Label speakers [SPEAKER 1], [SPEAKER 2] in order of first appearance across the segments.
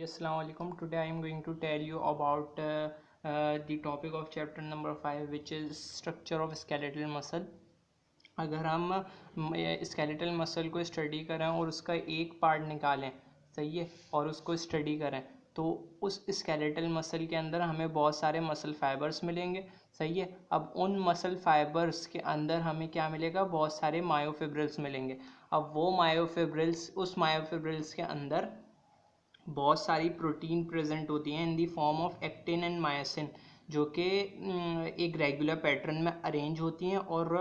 [SPEAKER 1] Assalamu alaikum. Today I am going to tell you about the topic of chapter number 5, which is structure of skeletal muscle. अगर हम skeletal muscle को study करें और उसका एक part निकालें, सही है, और उसको स्टडी करें तो उस स्केलेटल मसल के अंदर हमें बहुत सारे मसल फाइबर्स मिलेंगे, सही है। अब उन मसल फाइबर्स के अंदर हमें क्या मिलेगा, बहुत सारे मायोफिब्रिल्स मिलेंगे। अब वो मायोफिब्रिल्स, उस मायोफिब्रिल्स के अंदर बहुत सारी प्रोटीन प्रेजेंट होती हैं in the form of actin and myosin, जो कि एक रेगुलर पैटर्न में अरेंज होती हैं और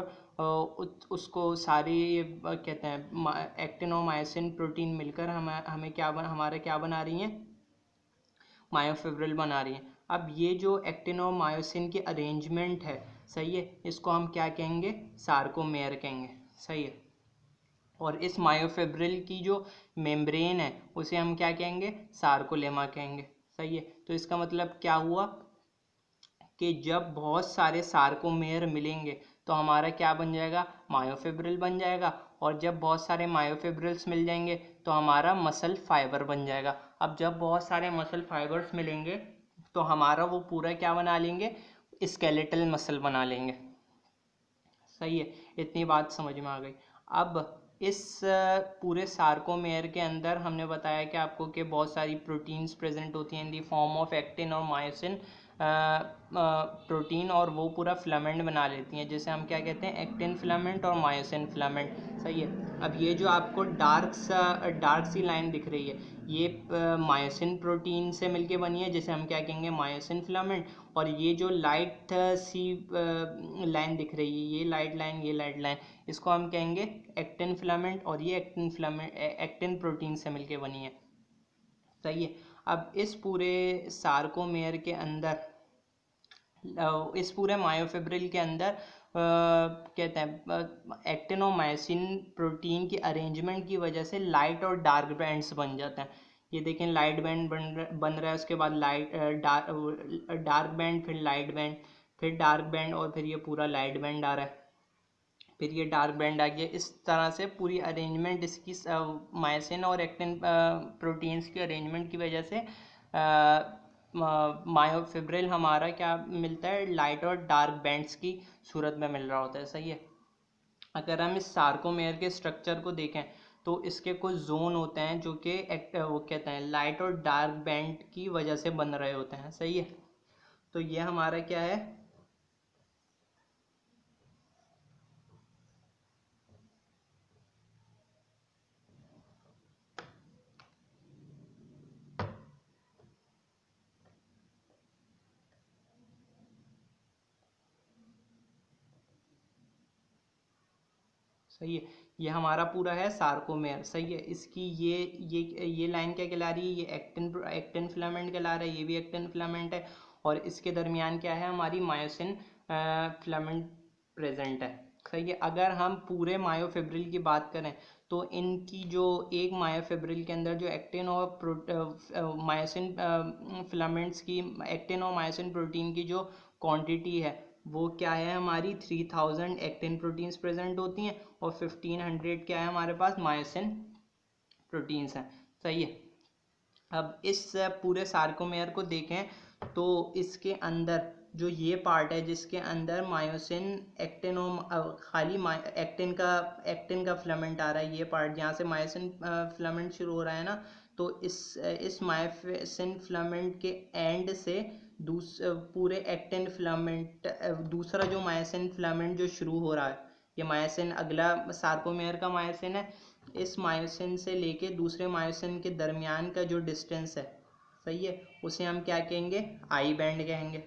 [SPEAKER 1] उसको सारी कहते हैं एक्टिन और मायोसिन प्रोटीन मिलकर हमें हमारे क्या बना रही हैं, मायोफिब्रिल बना रही हैं। अब ये जो एक्टिन और मायोसिन की अरेंजमेंट है, सही है, इसको हम क्या कहेंगे, सार्कोमेयर कहेंगे, सही है। और इस मायोफिब्रिल की जो मेम्ब्रेन है उसे हम क्या कहेंगे, सार्कोलेमा कहेंगे, सही है। तो इसका मतलब क्या हुआ कि जब बहुत सारे सार्कोमेयर मिलेंगे तो हमारा क्या बन जाएगा, मायोफिब्रिल बन जाएगा। और जब बहुत सारे मायोफिब्रिल्स मिल जाएंगे तो हमारा मसल फाइबर बन जाएगा। अब जब बहुत सारे मसल फाइबर्स मिलेंगे तो हमारा वो पूरा क्या बना लेंगे, स्केलेटल मसल बना लेंगे, सही है। इतनी बात समझ में आ गई। अब इस पूरे सार्कोमेयर के अंदर हमने बताया कि आपको कि बहुत सारी प्रोटीन्स प्रेजेंट होती हैं in the form of actin और मायोसिन प्रोटीन, और वो पूरा फिलामेंट बना लेती हैं, जिसे हम क्या कहते हैं, एक्टिन फिलामेंट और मायोसिन फिलामेंट, सही है। अब ये जो आपको डार्क सी लाइन दिख रही है, ये मायोसिन प्रोटीन से मिलके बनी है, जिसे हम क्या कहेंगे, मायोसिन फिलामेंट। और ये जो लाइट सी लाइन दिख रही है, ये लाइट लाइन, इसको हम कहेंगे एक्टिन फिलामेंट, और ये एक्टिन प्रोटीन से मिलके बनी है, सही है। अब इस पूरे सार्कोमेयर के अंदर, इस पूरे मायोफिब्रिल के अंदर कहते हैं एक्टिन और मायोसिन प्रोटीन की अरेंजमेंट की वजह से लाइट और डार्क बैंड्स बन जाते हैं। ये देखें, लाइट बैंड बन रहा है, उसके बाद डार्क बैंड, फिर लाइट बैंड, फिर डार्क बैंड, और फिर ये पूरा लाइट बैंड आ रहा है, फिर ये डार्क बैंड आ गया। इस तरह से पूरी अरेंजमेंट इसकी मायोसिन और एक्टिन प्रोटीन्स की अरेंजमेंट की वजह से मायोफिब्रिल हमारा क्या मिलता है, लाइट और डार्क बैंड्स की सूरत में मिल रहा होता है, सही है। अगर हम इस सार्कोमेयर के स्ट्रक्चर को देखें तो इसके कुछ जोन होते हैं जो कि वो कहते हैं लाइट और डार्क बैंड की वजह से बन रहे होते हैं, सही है। तो ये हमारा क्या है, सही है, ये हमारा पूरा है सार्कोमेयर, सही है। इसकी ये लाइन क्या कहला रही है, ये एक्टिन फिलामेंट कहला रहा है, ये भी एक्टिन फिलामेंट है, और इसके दरमियान क्या है, हमारी मायोसिन फिलामेंट प्रेजेंट है, सही है। अगर हम पूरे मायोफिब्रिल की बात करें तो इनकी जो एक मायोफिब्रिल के अंदर जो एक्टिन और मायोसिन फिलामेंट्स की, एक्टिन और मायोसिन प्रोटीन की जो क्वांटिटी है वो क्या है, हमारी 3000 एक्टिन प्रोटीन्स प्रेजेंट होती हैं, और 1500 क्या है हमारे पास, मायोसिन प्रोटीन्स हैं, सही है। अब इस पूरे सार्कोमेयर को देखें तो इसके अंदर जो ये पार्ट है जिसके अंदर मायोसिन, एक्टिन और खाली एक्टिन का फिलामेंट आ रहा है, ये पार्ट जहाँ से मायोसिन फिलामेंट शुरू हो रहा है ना, तो इस मायोसिन फिलामेंट के एंड से पूरे एक्टिन फिलामेंट, दूसरा जो मायोसिन फिलामेंट जो शुरू हो रहा है, ये मायोसिन अगला सार्कोमेयर का मायोसिन है, इस मायोसिन से लेके दूसरे मायोसिन के दरमियान का जो डिस्टेंस है, सही है, उसे हम क्या कहेंगे, आई बैंड कहेंगे,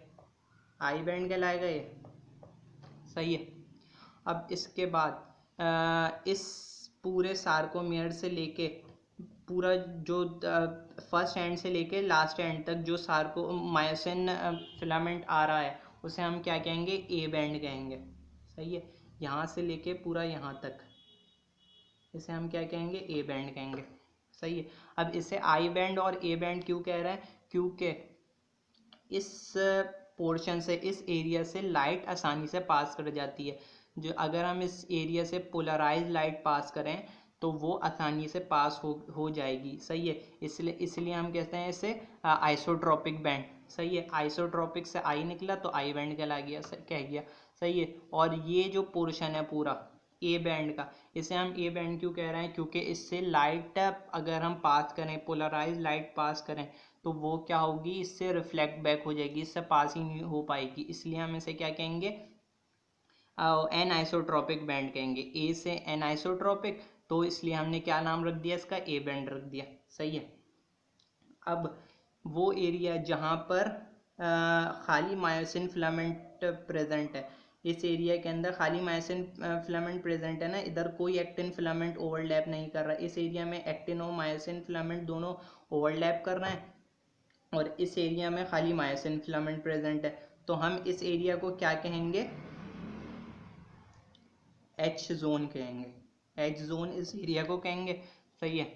[SPEAKER 1] आई बैंड कहलाएगा ये, सही है। अब इसके बाद इस पूरे सार्कोमेयर से लेके पूरा जो फर्स्ट एंड से लेके लास्ट एंड तक जो सार्को मायोसिन फिलामेंट आ रहा है उसे हम क्या कहेंगे, ए बैंड कहेंगे, सही है। यहाँ से लेके पूरा यहाँ तक इसे हम क्या कहेंगे, ए बैंड कहेंगे, सही है। अब इसे आई बैंड और ए बैंड क्यों कह रहे हैं, क्योंकि इस पोर्शन से, इस एरिया से लाइट आसानी से पास कर जाती है। जो अगर हम इस एरिया से पोलराइज लाइट पास करें तो वो आसानी से पास हो जाएगी। सही है, इसलिए इसलिए हम कहते हैं इसे आइसोट्रॉपिक बैंड। सही है, आइसोट्रॉपिक से आई निकला तो आई बैंड कहला गया, कह गया। सही है, और ये जो पोर्शन है पूरा ए बैंड का, इसे हम ए बैंड क्यों कह रहे हैं, क्योंकि इससे लाइट अगर हम पास करें, पोलराइज लाइट पास करें, तो वो क्या होगी, इससे रिफ्लेक्ट बैक हो जाएगी, इससे पास ही नहीं हो पाएगी। इसलिए हम इसे क्या कहेंगे, एन आइसोट्रॉपिक बैंड कहेंगे। ए से एन आइसोट्रॉपिक, तो इसलिए हमने क्या नाम रख दिया इसका, ए बैंड रख दिया। सही है, अब वो एरिया जहाँ पर खाली मायोसिन फिलामेंट प्रेजेंट है, इस एरिया के अंदर खाली मायोसिन फिलामेंट प्रेजेंट है ना, इधर कोई एक्टिन फिलामेंट ओवरलैप नहीं कर रहा। इस एरिया में एक्टिन और मायोसिन फिलामेंट दोनों ओवरलैप कर रहे हैं, और इस एरिया में खाली मायोसिन फिलामेंट प्रेजेंट है। तो हम इस एरिया को क्या कहेंगे, एच जोन कहेंगे। एच जोन इस एरिया को कहेंगे। सही है,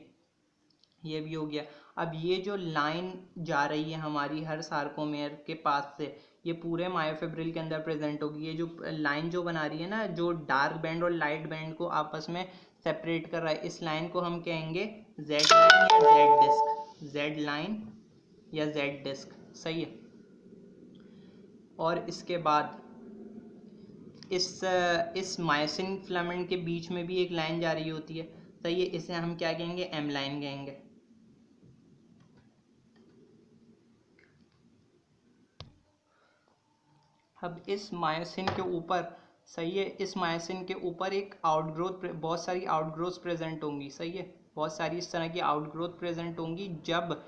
[SPEAKER 1] ये भी हो गया। अब ये जो लाइन जा रही है हमारी हर सार्कोमेयर के पास से, ये पूरे मायोफिब्रिल के अंदर प्रेजेंट होगी। ये जो लाइन जो बना रही है ना, जो डार्क बैंड और लाइट बैंड को आपस में सेपरेट कर रहा है, इस लाइन को हम कहेंगे जेड लाइन या जेड डिस्क। जेड लाइन या जेड डिस्क। सही है, और इसके बाद इस मायोसिन फिलामेंट के बीच में भी एक लाइन जा रही होती है। सही है, इसे हम क्या कहेंगे, एम लाइन कहेंगे। अब इस मायोसिन के ऊपर, सही है, इस मायोसिन के ऊपर एक आउटग्रोथ, बहुत सारी आउटग्रोथ प्रेजेंट होंगी। सही है, बहुत सारी इस तरह की आउटग्रोथ प्रेजेंट होंगी। जब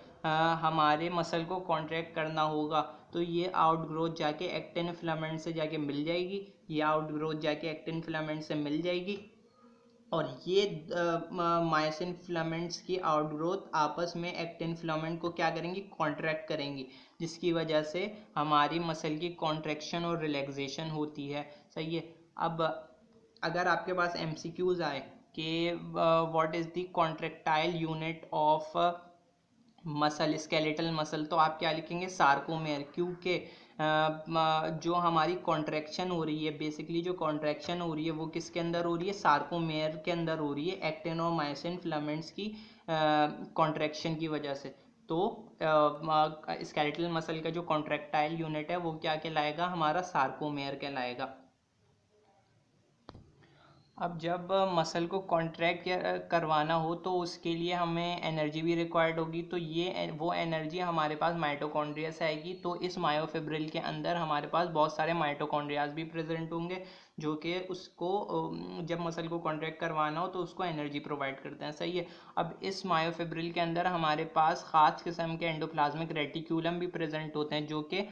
[SPEAKER 1] हमारे मसल को कॉन्ट्रैक्ट करना होगा, तो ये आउटग्रोथ जाके एक्टिन फिलामेंट से जाके मिल जाएगी, ये आउटग्रोथ जाके एक्टिन फिलामेंट से मिल जाएगी, और ये मायोसिन फिलामेंट्स की आउटग्रोथ आपस में एक्टिन फिलामेंट को क्या करेंगी, कॉन्ट्रैक्ट करेंगी, जिसकी वजह से हमारी मसल की कॉन्ट्रैक्शन और रिलैक्सेशन होती है। सही है, अब अगर आपके पास एमसीक्यूज आए कि what is the contractile unit of muscle, skeletal muscle, तो आप क्या लिखेंगे, सार्कोमेयर। क्योंकि जो हमारी कॉन्ट्रैक्शन हो रही है, बेसिकली जो कॉन्ट्रैक्शन हो रही है वो किसके अंदर हो रही है, सार्कोमेयर के अंदर हो रही है, एक्टिन और मायोसिन फिलामेंट्स की कॉन्ट्रैक्शन की वजह से। तो स्केलेटल मसल का जो कॉन्ट्रैक्टाइल यूनिट है वो क्या कहलाएगा, हमारा सार्कोमेयर कहलाएगा। अब जब मसल को कॉन्ट्रैक्ट करवाना हो, तो उसके लिए हमें एनर्जी भी रिक्वायर्ड होगी। तो ये वो एनर्जी हमारे पास माइटोकॉन्ड्रिया से आएगी। तो इस मायोफिब्रिल के अंदर हमारे पास बहुत सारे माइटोकॉन्ड्रियाज भी प्रेजेंट होंगे, जो कि उसको जब मसल को कॉन्ट्रैक्ट करवाना हो तो उसको एनर्जी प्रोवाइड करते हैं। सही है, अब इस मायोफिब्रिल के अंदर हमारे पास ख़ास किस्म के एंडोप्लाज्मिक रेटिक्यूलम भी प्रेजेंट होते हैं, जो कि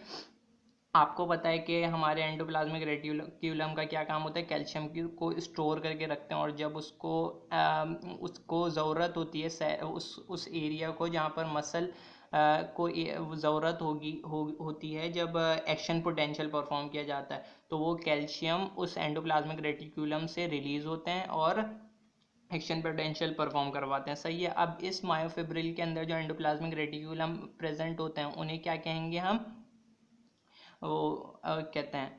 [SPEAKER 1] आपको पता है कि हमारे एंडोप्लाज्मिक रेटिक्यूलम का क्या काम होता है, कैल्शियम की को स्टोर करके रखते हैं, और जब उसको ज़रूरत होती है, उस एरिया को जहाँ पर मसल को ज़रूरत होती है, जब एक्शन पोटेंशियल परफॉर्म किया जाता है, तो वो कैल्शियम उस एंडोप्लाज्मिक रेटिक्यूलम से रिलीज होते हैं और एक्शन पोटेंशियल परफॉर्म करवाते हैं। सही है, अब इस मायोफिब्रिल के अंदर जो एंडोप्लाज्मिक रेटिक्यूलम प्रेजेंट होते हैं, उन्हें क्या कहेंगे हम, वो कहते हैं,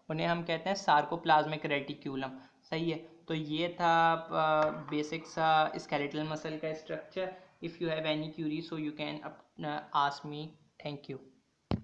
[SPEAKER 1] उन्हें हम कहते हैं सार्कोप्लाज्मिक रेटिक्यूलम। सही है, तो ये था बेसिक सा स्केलेटल मसल का structure. If you have any Curie, so you can ask me. Thank you.